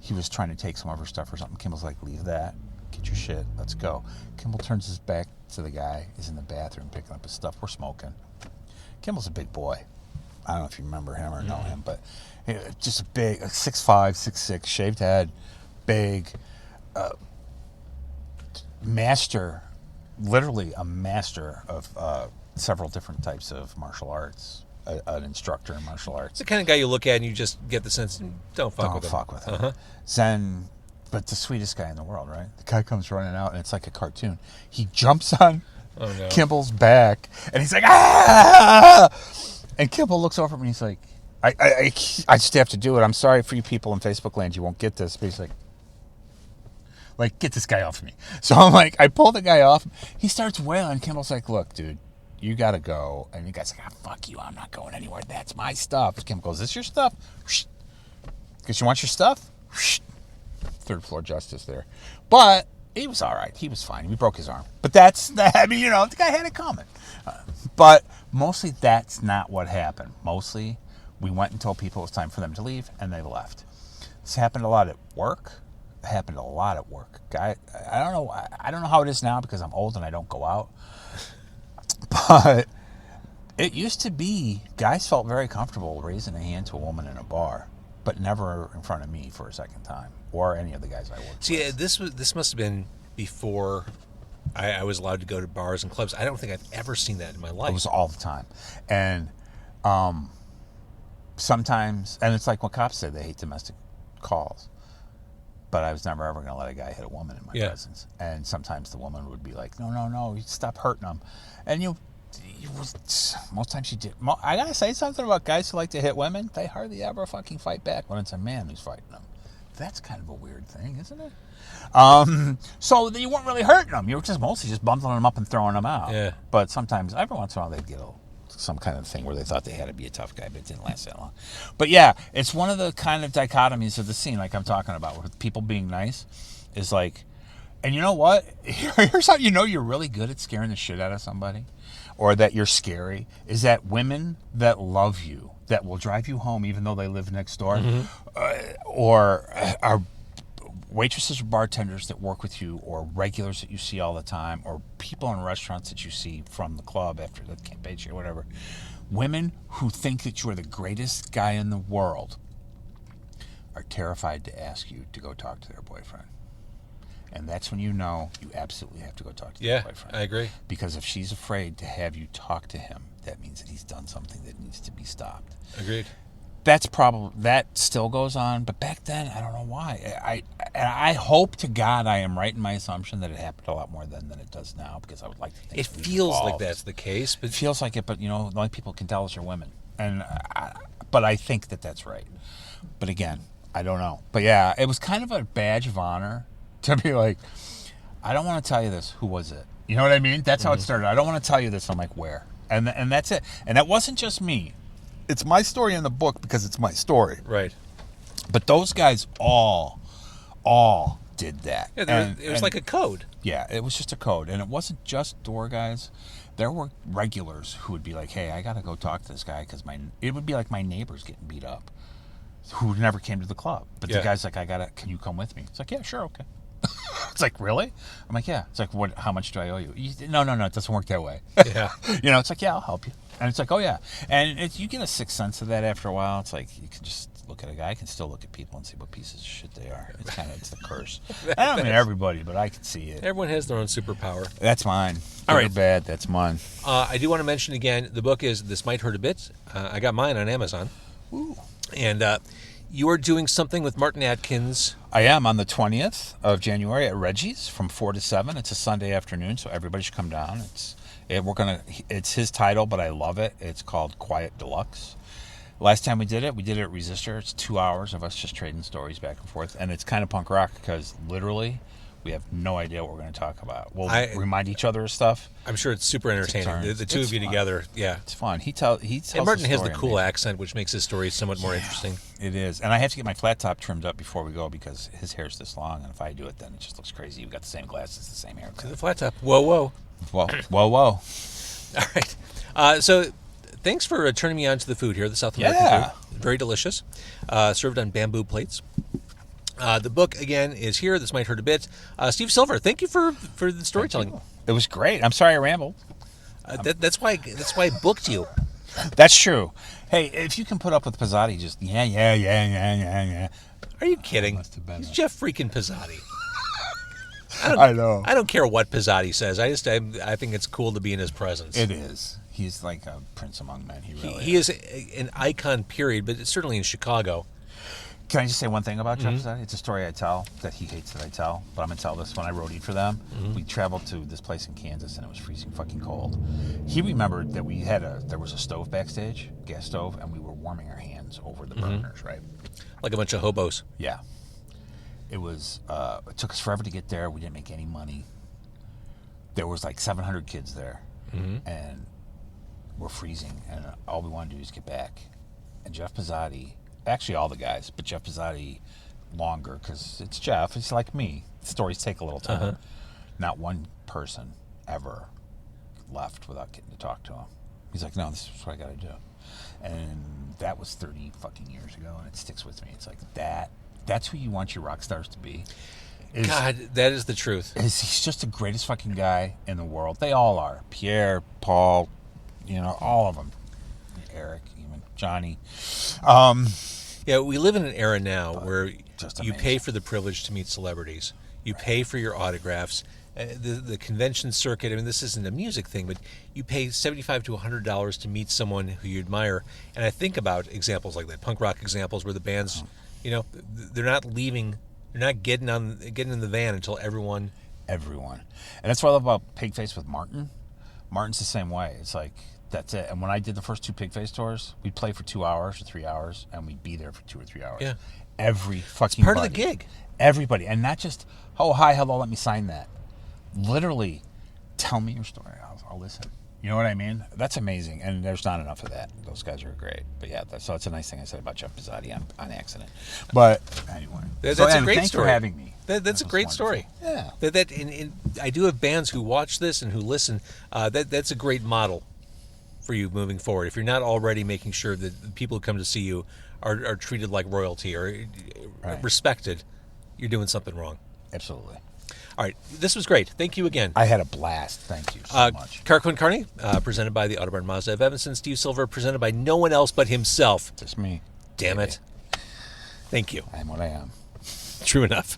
he was trying to take some of her stuff or something. Kimball's like, leave that. Get your shit. Let's go. Kimball turns his back to the guy. He's in the bathroom picking up his stuff. We're smoking. Kimball's a big boy. I don't know if you remember him or know him, but just a big, 6'5", 6'6", shaved head, big, master, literally a master of several different types of martial arts, an instructor in martial arts. It's the kind of guy you look at and you just get the sense, don't fuck with him. Don't fuck with him. Uh-huh. Zen, but the sweetest guy in the world, right? The guy comes running out, and it's like a cartoon. He jumps on Kimball's back, and he's like, ah! And Kimball looks over at me, and he's like, I just have to do it. I'm sorry for you people in Facebook land. You won't get this. But he's like, get this guy off of me. So I'm like, I pull the guy off. He starts wailing. Kimball's like, look, dude, you got to go. And the guy's like, fuck you. I'm not going anywhere. That's my stuff. Kimball goes, this your stuff? Because you want your stuff? Third floor justice there. But he was all right. He was fine. We broke his arm. But I mean, you know, the guy had it coming. But mostly that's not what happened. Mostly we went and told people it was time for them to leave, and they left. This happened a lot at work. It happened a lot at work. I don't know how it is now because I'm old and I don't go out. But it used to be guys felt very comfortable raising a hand to a woman in a bar, but never in front of me for a second time or any of the guys I worked with. This must have been before I was allowed to go to bars and clubs. I don't think I've ever seen that in my life. It was all the time. And sometimes, and it's like what cops say, they hate domestic calls. But I was never ever going to let a guy hit a woman in my presence. And sometimes the woman would be like, no, stop hurting them. And most times you did. I got to say something about guys who like to hit women. They hardly ever fucking fight back when it's a man who's fighting them. That's kind of a weird thing, isn't it? So you weren't really hurting them. You were just mostly just bundling them up and throwing them out. Yeah. But sometimes, every once in a while, they'd get some kind of thing where they thought they had to be a tough guy, but it didn't last that long. But yeah, it's one of the kind of dichotomies of the scene, like I'm talking about, where people being nice is like, and you know what? Here's how you know you're really good at scaring the shit out of somebody, or that you're scary, is that women that love you, that will drive you home even though they live next door, or are waitresses or bartenders that work with you, or regulars that you see all the time, or people in restaurants that you see from the club after the campaign or whatever. Women who think that you are the greatest guy in the world are terrified to ask you to go talk to their boyfriend. And that's when you know you absolutely have to go talk to your boyfriend. I agree. Because if she's afraid to have you talk to him, that means that he's done something that needs to be stopped. Agreed. That still goes on, but back then I don't know why. I hope to God I am right in my assumption that it happened a lot more then than it does now, because I would like to think It feels like that's the case, but it feels like it. But you know, the only people can tell us are women, but I think that that's right. But again, I don't know. But yeah, it was kind of a badge of honor to be like, I don't want to tell you this. Who was it? You know what I mean? That's how it started. I don't want to tell you this. I'm like, where? And that's it. And that wasn't just me. It's my story in the book because it's my story. Right. But those guys all did that. Yeah, it was like a code. Yeah, it was just a code. And it wasn't just door guys. There were regulars who would be like, hey, I got to go talk to this guy because it would be like my neighbors getting beat up who never came to the club. But the guy's like, can you come with me? It's like, yeah, sure, okay. It's like, really? I'm like, yeah. It's like, what? How much do I owe you? No, it doesn't work that way. Yeah. It's like, yeah, I'll help you. And it's like, oh, yeah. And you get a sixth sense of that after a while. It's like, you can just look at a guy. I can still look at people and see what pieces of shit they are. It's the curse. I don't mean everybody, but I can see it. Everyone has their own superpower. That's mine. All right. Good or bad, that's mine. I do want to mention again, the book is This Might Hurt a Bit. I got mine on Amazon. Ooh. And you are doing something with Martin Atkins. I am on the 20th of January at Reggie's from 4 to 7. It's a Sunday afternoon, so everybody should come down. It's his title, but I love it. It's called Quiet Deluxe. Last time we did it at Resistor. It's 2 hours of us just trading stories back and forth, and it's kind of punk rock because literally we have no idea what we're going to talk about. We'll remind each other of stuff. I'm sure it's super entertaining. The two of you together, yeah. It's fun. He tells and Martin has the cool amazing. accent, which makes his story somewhat more interesting. It is. And I have to get my flat top trimmed up before we go because his hair's this long, and if I do it, then it just looks crazy. You've got the same glasses, the same haircut. The flat top. Whoa. Whoa. All right. So thanks for turning me on to the food here, the South American food. Very delicious. Served on bamboo plates. The book, again, is here. This might hurt a bit. Steve Silver, thank you for the storytelling. It was great. I'm sorry I rambled. That's why I booked you. That's true. Hey, if you can put up with Pizzotti, just yeah. Are you kidding? He's Jeff freaking Pizzotti. I know. I don't care what Pizzotti says. I think it's cool to be in his presence. It is. He's like a prince among men. He is an icon, period, but it's certainly in Chicago. Can I just say one thing about Jeff Pizzotti? It's a story I tell that he hates that I tell, but I'm going to tell this. When I roadied for them, we traveled to this place in Kansas, and it was freezing fucking cold. He remembered that there was a stove backstage, gas stove, and we were warming our hands over the burners, right? Like a bunch of hobos. Yeah. It was. It took us forever to get there. We didn't make any money. There was like 700 kids there, and we're freezing, and all we want to do is get back. And Jeff Pizzotti... Actually, all the guys, but Jeff Pizzotti longer because it's Jeff. It's like me. Stories take a little time. Not one person ever left without getting to talk to him. He's like, no, this is what I got to do. And that was 30 fucking years ago, and it sticks with me. It's like that. That's who you want your rock stars to be. God, that is the truth. He's just the greatest fucking guy in the world. They all are. Pierre, Paul, all of them. Eric, even Johnny. Yeah, we live in an era now where you pay amazing. for the privilege to meet celebrities. You pay for your autographs. The convention circuit, I mean, this isn't a music thing, but you pay $75 to $100 to meet someone who you admire. And I think about examples like that, punk rock examples where the bands, they're not leaving, they're not getting in the van until everyone. And that's what I love about Pigface with Martin. Martin's the same way. It's like, that's it. And when I did the first 2 Pigface tours, we'd play for 2 hours or 3 hours, and we'd be there for 2 or 3 hours. Yeah. Every fucking part of the gig. Everybody. And not just, oh, hi, hello, let me sign that. Literally, tell me your story. I'll listen. You know what I mean? That's amazing. And there's not enough of that. Those guys are great. But yeah, that's a nice thing I said about Jeff Pizzotti on accident. But anyway. That's a great thanks story. for having me. That's a great wonderful. story. Yeah. And I do have bands who watch this and who listen. That's a great model for you moving forward. If you're not already making sure that the people who come to see you are treated like royalty or respected, you're doing something wrong. Absolutely. All right. This was great. Thank you again. I had a blast. Thank you so much. Carco and Carney, presented by the Autobahn Mazda of Evanston. Steve Silver, presented by no one else but himself. Just me. Damn it. Thank you. I am what I am. True enough.